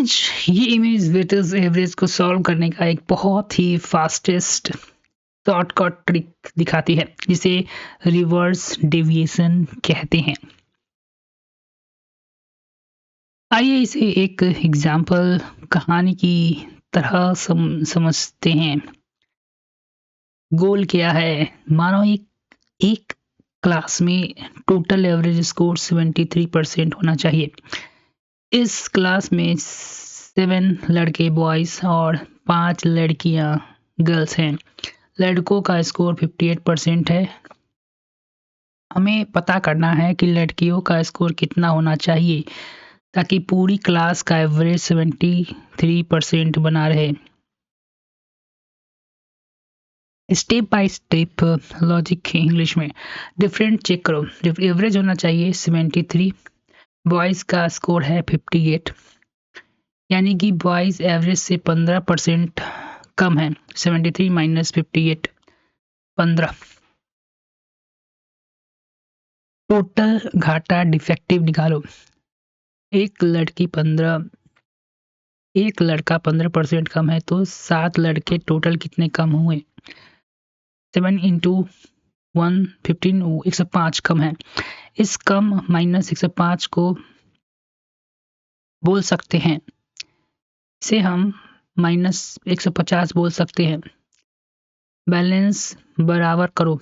आज ये image weightage average को सॉल्व करने का एक बहुत ही फास्टेस्ट शॉर्टकट ट्रिक दिखाती है जिसे रिवर्स डेविएशन कहते हैं। आइए इसे एक एग्जाम्पल कहानी की तरह समझते हैं। गोल क्या है? मानो एक क्लास में टोटल एवरेज स्कोर 73% होना चाहिए। इस क्लास में 7 लड़के बॉयज और 5 लड़कियां गर्ल्स हैं। लड़कों का स्कोर 58% है। हमें पता करना है कि लड़कियों का स्कोर कितना होना चाहिए ताकि पूरी क्लास का एवरेज 73% बना रहे। Step by step logic English में डिफरेंट चेक करो। एवरेज होना चाहिए 73, बॉयज़ का स्कोर है 58, यानी कि बॉयज़ एवरेज से 15% कम है। 73 माइनस 58 15। टोटल घाटा डिफेक्टिव निकालो। एक लड़का 15% कम है तो 7 लड़के टोटल कितने कम हुए? 7 इंटू 115 105 कम है। इस कम माइनस 105 को बोल सकते हैं, इसे हम माइनस 150 बोल सकते हैं। बैलेंस बराबर करो।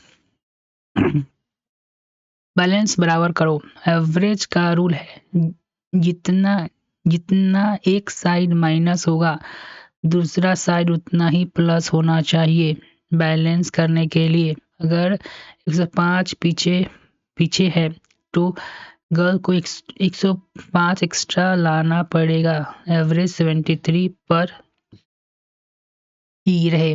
बैलेंस बराबर करो। एवरेज का रूल है जितना एक साइड माइनस होगा दूसरा साइड उतना ही प्लस होना चाहिए। बैलेंस करने के लिए अगर 105 पीछे है तो गर्ल को 105 एक्स्ट्रा लाना पड़ेगा। एवरेज 73 पर ही रहे।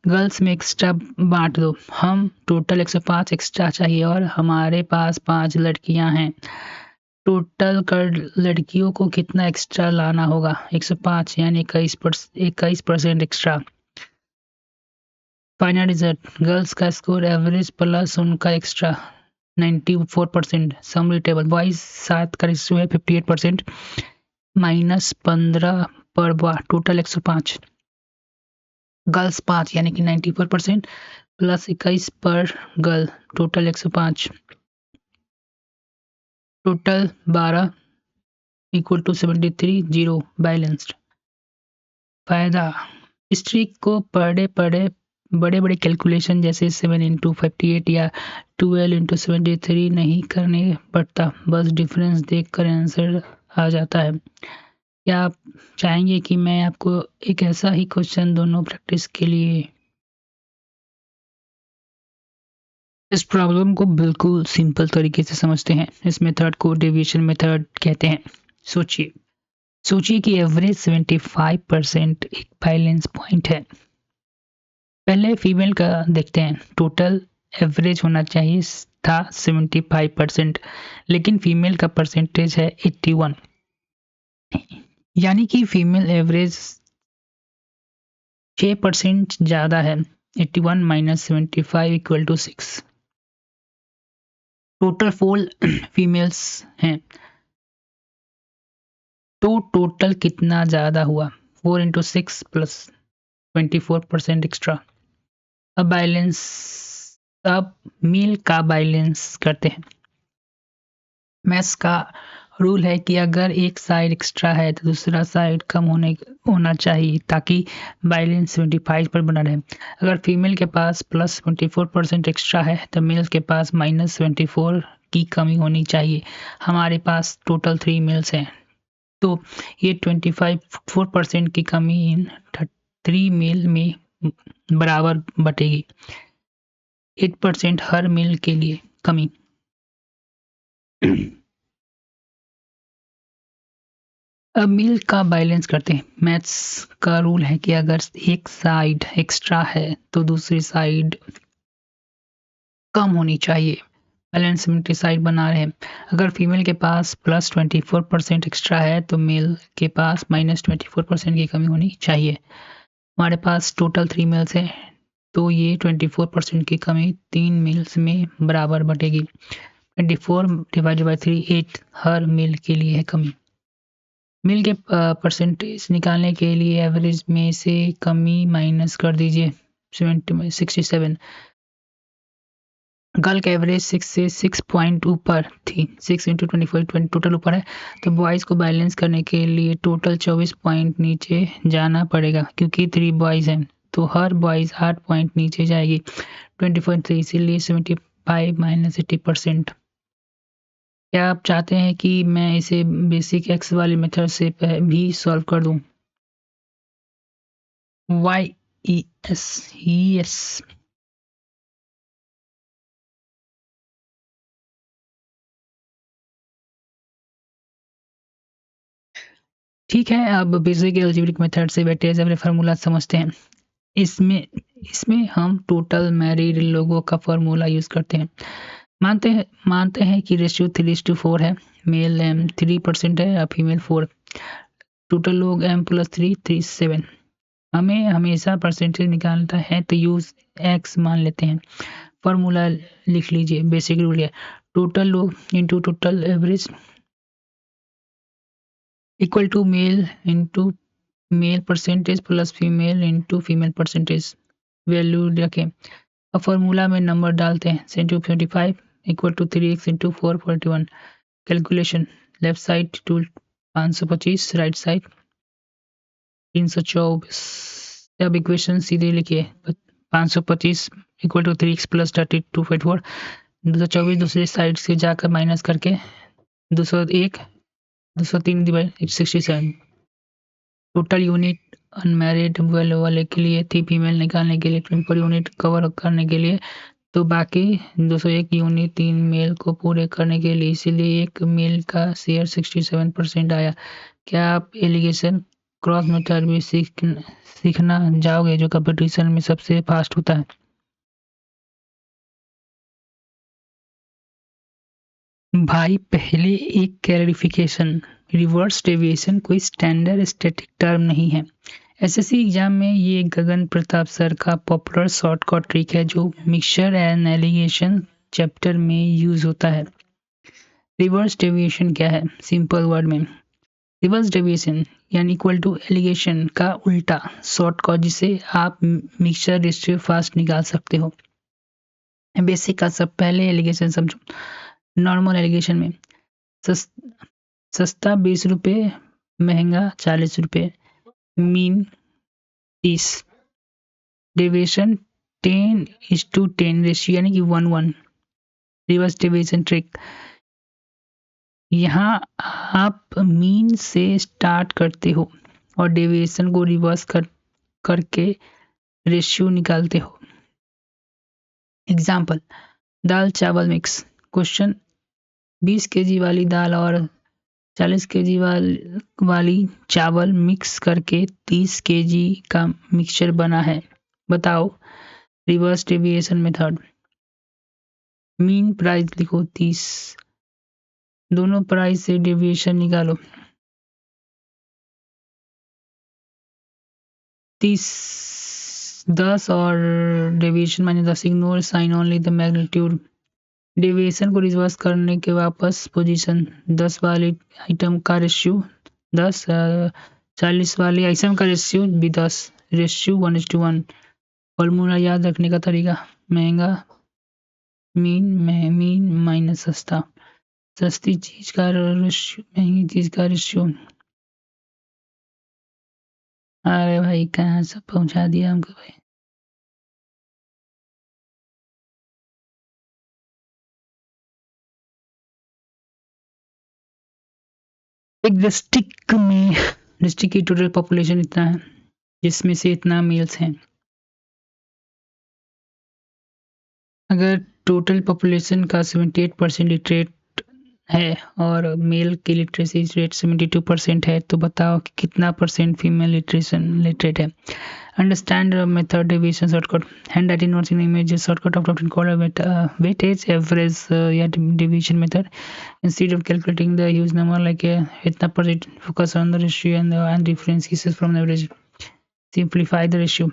गर्ल्स में एक्स्ट्रा बांट दो। हम टोटल 105 एक्स्ट्रा चाहिए और हमारे पास 5 लड़कियां हैं। टोटल कर लड़कियों को कितना एक्स्ट्रा लाना होगा? 105 यानी 21% एक्स्ट्रा। फाइनल रिजल्ट गर्ल्स का स्कोर एवरेज प्लस उनका एक्स्ट्रा 94%। समरी टेबल बॉयज 7 का रेशियो है 58% माइनस 15 पर बॉय टोटल 105, गर्ल्स 5 यानी कि 94% प्लस 21 पर girl total 105, total 12 equal to 73 0 balanced. फायदा इस ट्रिक को बड़े कैलकुलेशन जैसे 7 इंटू 58 या 12 इंटू 73 नहीं करने पड़ता, बस डिफरेंस देखकर आंसर आ जाता है। क्या आप चाहेंगे कि मैं आपको एक ऐसा ही क्वेश्चन दोनों प्रैक्टिस के लिए? इस प्रॉब्लम को बिल्कुल सिंपल तरीके से समझते हैं। इस मेथड को डेविएशन मेथड कहते हैं। सोचिए कि एवरेज 75% एक बैलेंस पॉइंट है। पहले फीमेल का देखते हैं। टोटल एवरेज होना चाहिए था 75%, लेकिन फीमेल का परसेंटेज है 81, यानी कि फीमेल एवरेज 6% ज़्यादा है। 81 minus 75 equal to 6। Total 4 females हैं तो टोटल कितना ज़्यादा हुआ? 4 इंटू 6 प्लस 24% एक्स्ट्रा। अब मील का बैलेंस करते हैं। मैथ्स का रूल है कि अगर एक साइड एक्स्ट्रा है तो दूसरा साइड कम होना चाहिए ताकि बैलेंस 75 पर बना रहे। अगर फीमेल के पास प्लस 24% एक्स्ट्रा है तो मेल के पास माइनस 24 की कमी होनी चाहिए। हमारे पास टोटल 3 मेल्स हैं तो ये 24% की कमी इन 3 मेल में बराबर बटेगी। 8% हर मेल के लिए कमी। अब मील का बैलेंस करते हैं। मैथ्स का रूल है कि अगर एक साइड एक्स्ट्रा है तो दूसरी साइड कम होनी चाहिए। बैलेंस 75 बना रहे हैं। अगर फीमेल के पास प्लस 24% एक्स्ट्रा है तो मेल के पास माइनस 24% की कमी होनी चाहिए। हमारे पास टोटल 3 मेल्स है तो ये 24% की कमी 3 मेल्स में बराबर बटेगी। 24 डिवाइडेड बाई 3 8 हर मेल के लिए है कमी। मेल के परसेंटेज निकालने के लिए एवरेज में से कमी माइनस कर दीजिए 67। गर्ल का एवरेज 6 से 6 पॉइंट ऊपर थी, 6 इंटू 24 20 टोटल ऊपर है, तो बॉयज़ को बैलेंस करने के लिए टोटल 24 पॉइंट नीचे जाना पड़ेगा क्योंकि 3 बॉयज़ हैं, तो हर बॉयज़ 8 पॉइंट नीचे जाएगी 24 इसीलिए 75 माइनस 80%। क्या आप चाहते हैं कि मैं इसे बेसिक एक्स वाली मेथड से भी सॉल्व कर दूं? Y E S yes. ठीक है, अब बेसिक अलजेब्रिक मेथड से वेटेज एवरेज फार्मूला समझते हैं। इसमें इसमें हम टोटल मैरिड लोगों का फार्मूला यूज़ करते हैं। मानते हैं कि रेशियो 3:4 है, मेल एम 3% है और फीमेल 4। टोटल लोग एम प्लस 3 हमें हमेशा परसेंटेज निकालता है तो यूज़ एक्स मान लेते हैं। फार्मूला लिख लीजिए, बेसिक रूल है टोटल लोग into total average equal to male into male percentage plus female into female percentage. Value रखें, अब फार्मूला में नंबर डालते हैं 25 equal to 3x into 441। Calculation, left side to 525, right side 324। अब इक्वेशन सीधे लिखिए, 525 इक्वल टू 3x प्लस 32.4, 224 दूसरे side से जाकर माइनस करके 201 203 डिवाइड 67। टोटल यूनिट अनमैरिड वाले के लिए थी, फीमेल निकालने के लिए 24 यूनिट कवर करने के लिए, तो बाकी 201 यूनिट 3 मेल को पूरे करने के लिए, इसीलिए एक मेल का शेयर 67% आया। क्या आप एलिगेशन क्रॉस मेथड भी सीखना जाओगे जो कंपटीशन में सबसे फास्ट होता है? भाई पहले एक क्लैरिफिकेशन, रिवर्स डेविएशन कोई स्टैंडर्ड स्टैटिक टर्म नहीं है। एसएससी एग्जाम में ये गगन प्रताप सर का पॉपुलर शॉर्टकट ट्रिक है जो मिक्सचर एंड एलिगेशन चैप्टर में यूज होता है। रिवर्स डेविएशन क्या है? सिंपल वर्ड में, रिवर्स डेविएशन यानी इक्वल टू एलिगेशन का उल्टा शॉर्टकट जिसे आप मिक्सचर रेशियो फास्ट निकाल सकते हो। बेसिक का सब पहले एलिगेशन समझो। नॉर्मल एलिगेशन में सस्ता 20 रुपये, महंगा 40 रुपये, मीन 30, डेविएशन 10:10 रेशियो यानी कि 1:1। रिवर्स डेविएशन ट्रिक, यहाँ आप मीन से स्टार्ट करते हो और डेविएशन को रिवर्स करके रेशियो निकालते हो। एग्जाम्पल, दाल चावल मिक्स। क्वेश्चन, 20 केजी वाली दाल और 40 केजी वाली चावल मिक्स करके 30 केजी का मिक्सचर बना है, बताओ। Reverse deviation method, mean price लिखो 30, दोनों प्राइस से डेविएशन निकालो। 30 10 और deviation -10, ignore sign only the magnitude. Deviation को रिवर्स करने के वापस पोजीशन 10 वाली आइटम का रेशियो 10, 40 वाली आइटम का रेशियो भी 10, रेशियो 1:1। फॉर्मूला याद रखने का तरीका, महंगा मीन माइनस सस्ता, सस्ती चीज का रेशियो महंगी चीज का रेशियो। अरे भाई कहाँ सब पहुंचा दिया हमको भाई। एक डिस्ट्रिक्ट की टोटल पॉपुलेशन इतना है जिसमें से इतना मेल्स हैं। अगर टोटल पॉपुलेशन का 78% लिटरेट है और मेल की लिटरेसी रेट 72% है, तो बताओ कि कितना परसेंट फीमेल लिटरेट है। Understand method deviation shortcut, hand writing notes in images shortcut of option called weightage average या deviation method. Instead of calculating the huge number like इतना percent, focus on the ratio and differentiation from the average, simplify the ratio.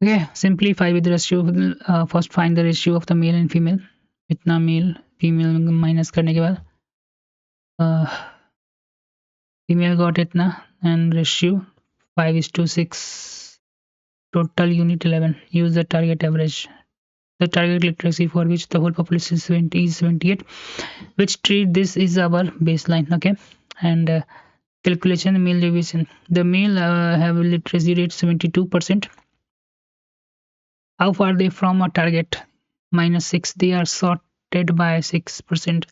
Okay, simplify with the ratio. First, find the ratio of the male and female. इतना male female minus करने के बाद female got इतना and ratio 5:6. Total unit 11. Use the target average. The target literacy for which the whole population is 78. Which treat this is our baseline. Okay, and calculation male deviation. The male have literacy rate 72%. How far they from a target? -6. They are sorted by 6%.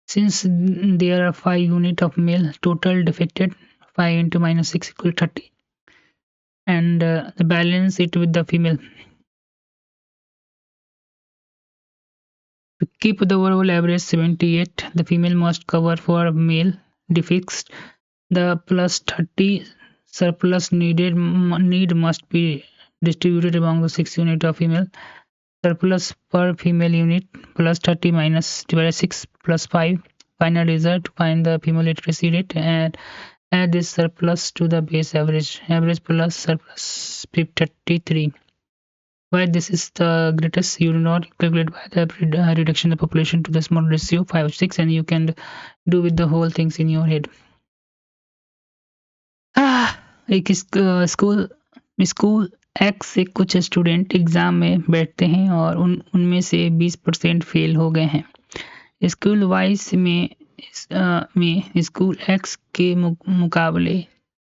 Since there are 5 unit of male, total defected 5 into -6 equal 30. And balance it with the female. To keep the overall average 78, the female must cover for male defects. The plus 30 surplus need must be distributed among the 6 unit of female. Surplus per female unit plus 30 minus divided 6 plus 5. Final result, find the female literacy rate and add this surplus to the base average. Average plus surplus 33. Why this is the greatest? You do not calculate by the reduction of the population to the small ratio 5/6, and you can do with the whole things in your head. एक school x से कुछ student exam में बैठते हैं और उनमें से 20% fail हो गए हैं। स्कूल वाइज में स्कूल एक्स के मुकाबले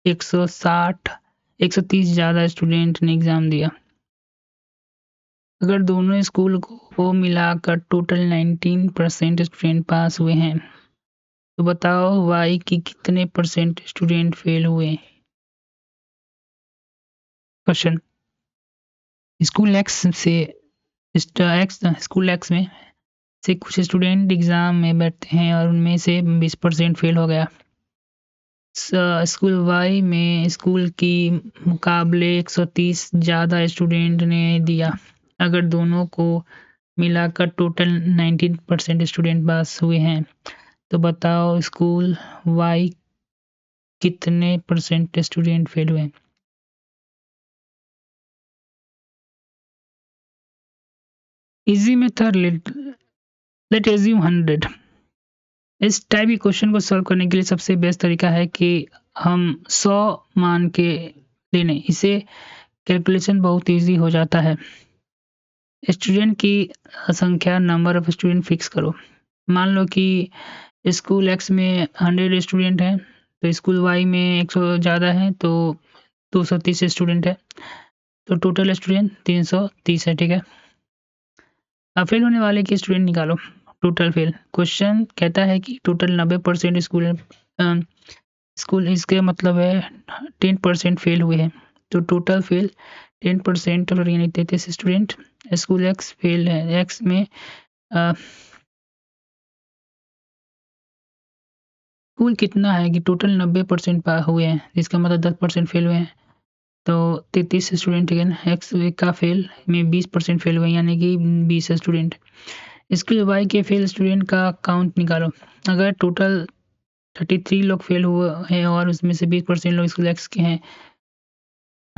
130 ज़्यादा स्टूडेंट ने एग्ज़ाम दिया। अगर दोनों स्कूल को मिलाकर टोटल 19% स्टूडेंट पास हुए हैं, तो बताओ वाई की कितने % स्टूडेंट फेल हुए? क्वेश्चन, स्कूल एक्स में से कुछ स्टूडेंट एग्जाम में बैठते हैं और उनमें से 20% फेल हो गया। स्कूल वाई में स्कूल की मुकाबले 130 ज़्यादा स्टूडेंट ने दिया। अगर दोनों को मिलाकर टोटल 19% स्टूडेंट पास हुए हैं, तो बताओ स्कूल वाई कितने % स्टूडेंट फेल हुए? Easy method, late assume 100। इस टाइप के क्वेश्चन को सॉल्व करने के लिए सबसे बेस्ट तरीका है कि हम 100 मान के ले लें। इसे कैलकुलेशन बहुत इजी हो जाता है। स्टूडेंट की संख्या, नंबर ऑफ स्टूडेंट फिक्स करो। मान लो कि स्कूल एक्स में 100 स्टूडेंट हैं, तो स्कूल वाई में 100 ज़्यादा है, तो 230 स्टूडेंट है, तो टोटल स्टूडेंट 330 है। ठीक है, अब फेल होने वाले के स्टूडेंट निकालो। टोटल फेल, क्वेश्चन कहता है कि टोटल 90% स्कूल इसके मतलब है 10% फेल हुए हैं, तो टोटल फेल 10% टोटल यानी 33 स्टूडेंट। स्कूल एक्स फेल है, एक्स में स्कूल कितना है कि टोटल 90% हुए हैं, इसका मतलब 10% फेल हुए हैं, तो 33 स्टूडेंट। अगेन एक्स का फेल में 20% फेल हुए यानी कि 20 स्टूडेंट। स्कूल वाई के फेल स्टूडेंट का काउंट निकालो। अगर टोटल 33 लोग फेल हुए हैं और उसमें से 20% लोग स्कूल एक्स के हैं,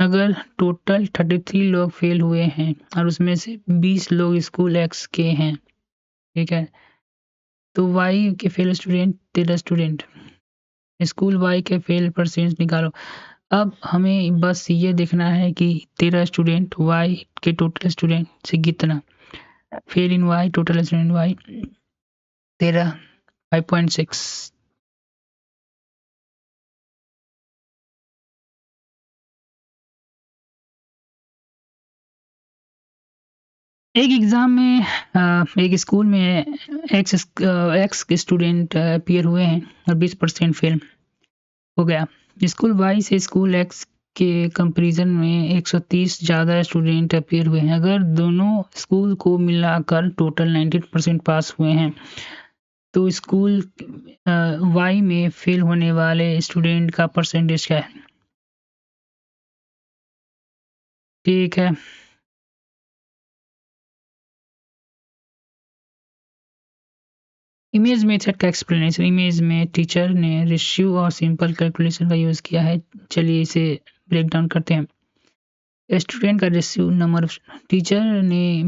अगर टोटल 33 लोग फेल हुए हैं और उसमें से 20 लोग स्कूल एक्स के हैं, ठीक है, तो वाई के fail student 13 student. School Y के फेल % निकालो। अब हमें बस ये देखना है कि 13 स्टूडेंट वाई के टोटल स्टूडेंट से कितना fail in Y. Total student Y 13, 5.6। एक एग्ज़ाम में एक स्कूल में एक्स के स्टूडेंट अपीयर हुए हैं और 20% फेल हो गया। स्कूल वाई से स्कूल एक्स के कंपैरिजन में 130 ज़्यादा स्टूडेंट अपीयर हुए हैं। अगर दोनों स्कूल को मिलाकर टोटल 19% पास हुए हैं, तो स्कूल वाई में फेल होने वाले स्टूडेंट का % क्या है? ठीक है, इमेज मेथड का एक्सप्लेनेशन। इमेज में टीचर ने रेशियो और सिंपल कैलकुलेशन का यूज़ किया है। चलिए इसे ब्रेक डाउन करते हैं। स्टूडेंट का रेशियो नंबर ऑफ टीचर ने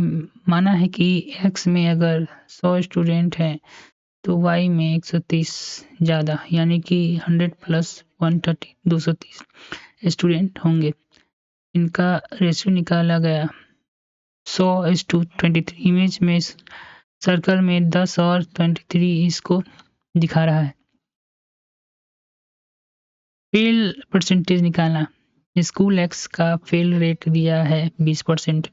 माना है कि x में अगर 100 स्टूडेंट हैं तो y में 130 ज़्यादा यानी कि 100 प्लस 130 230 स्टूडेंट होंगे। इनका रेशियो निकाला गया 100:23। इमेज में सर्कल में 10 और 23 इसको दिखा रहा है। फेल परसेंटेज निकालना। स्कूल एक्स का फेल रेट दिया है 20%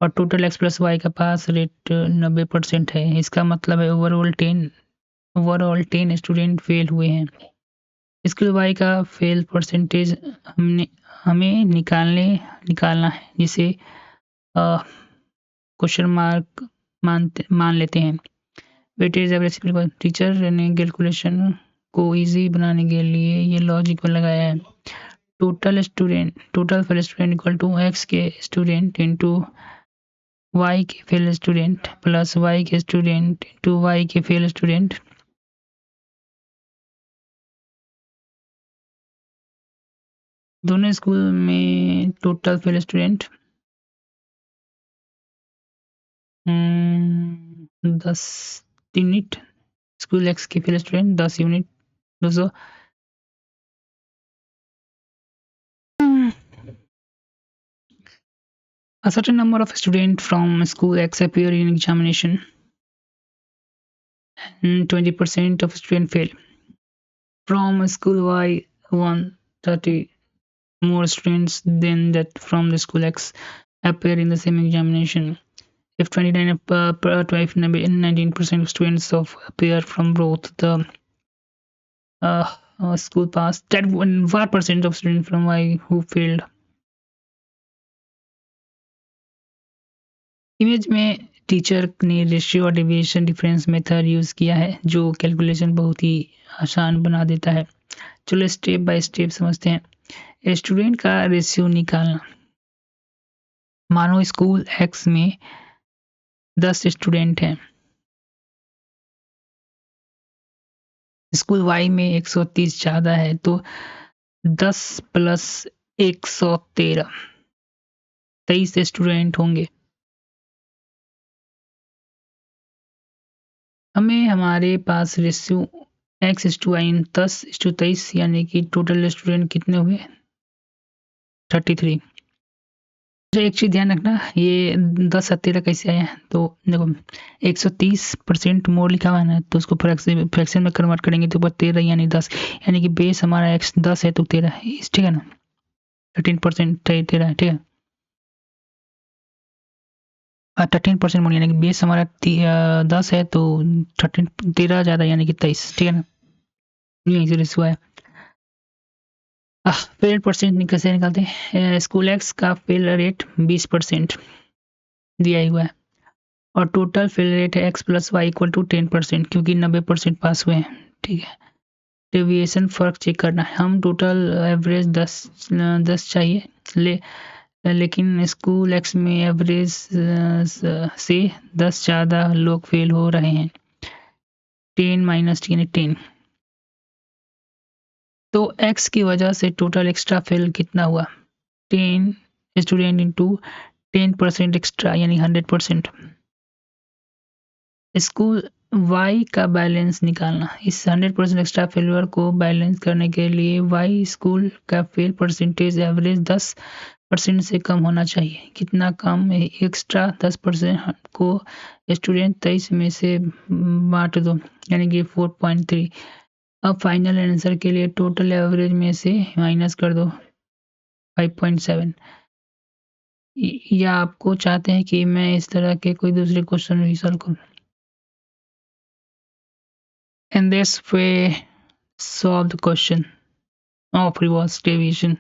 और टोटल एक्स प्लस वाई का पास रेट 90% है। इसका मतलब है ओवरऑल 10 स्टूडेंट फेल हुए हैं। स्कूल वाई का फेल परसेंटेज हमें निकालना है, जिसे क्वेश्चन मार्क मान लेते हैं। वेटेज एवरेज टीचर ने कैलकुलेशन को इजी बनाने के लिए ये लॉजिक लगाया है। Total fail student equal to X के स्टूडेंट इंटू वाई के फेल स्टूडेंट प्लस वाई के स्टूडेंट इंटू वाई के फेल स्टूडेंट। दोनों स्कूल में total fail student 10 unit. School X के fail student 10 unit 200। A certain number of students from school X appear in examination and 20% of students fail. From school Y, 130 more students than that from the school X appear in the same examination. If 19% of students appear from both the school pass, that 1% of students from Y who failed. Image में teacher ने ratio और deviation difference method use किया है, जो calculation बहुत ही आसान बना देता है। चलो स्टेप बाय स्टेप समझते हैं। स्टूडेंट का रेशियो निकालना। मानो स्कूल एक्स में 10 स्टूडेंट हैं, स्कूल वाई में 130 ज़्यादा है, तो 10 प्लस 113 23 स्टूडेंट होंगे। हमें हमारे पास रेशियो x/y 10:23 यानी कि टोटल स्टूडेंट कितने हुए 33। एक चीज़ ध्यान रखना, ये 10 और 13 कैसे आया है, तो देखो 130% मोर लिखा हुआ है ना, तो उसको फ्रैक्शन में कन्वर्ट करेंगे तो ऊपर 13 यानी 10, यानी कि बेस हमारा x 10 है तो 13 है, ठीक है ना। 13% 13 है, ठीक है। 13% मोर यानी कि बेस हमारा 10 है तो 13 ज़्यादा यानी कि 23, ठीक है ना। यहीं से रेशियो है। फेल परसेंट कैसे निकालते हैं। स्कूल एक्स का फेल रेट 20% दिया हुआ है और टोटल फेल रेट है x प्लस वाई इक्वल टू 10%, क्योंकि 90% पास हुए हैं, ठीक है। डेविएशन फर्क चेक करना है। हम टोटल एवरेज 10 चाहिए लेकिन स्कूल एक्स में एवरेज से 10 ज़्यादा लोग फेल हो रहे हैं। 10 माइनस यानी 10, तो x की वजह से टोटल एक्स्ट्रा फेल कितना हुआ 10 स्टूडेंट इंटू 10% एक्स्ट्रा यानी 100%। स्कूल y का बैलेंस निकालना। इस 100% एक्स्ट्रा फेलियर को बैलेंस करने के लिए y स्कूल का फेल परसेंटेज एवरेज 10% से कम होना चाहिए। कितना कम है, एक्स्ट्रा 10% को स्टूडेंट 23 में से बांट दो यानी कि 4.3। अब फाइनल आंसर के लिए टोटल एवरेज में से माइनस कर दो 5.7। या आपको चाहते हैं कि मैं इस तरह के कोई दूसरे क्वेश्चन भी सॉल्व करूं। And this way solve the question of reverse deviation.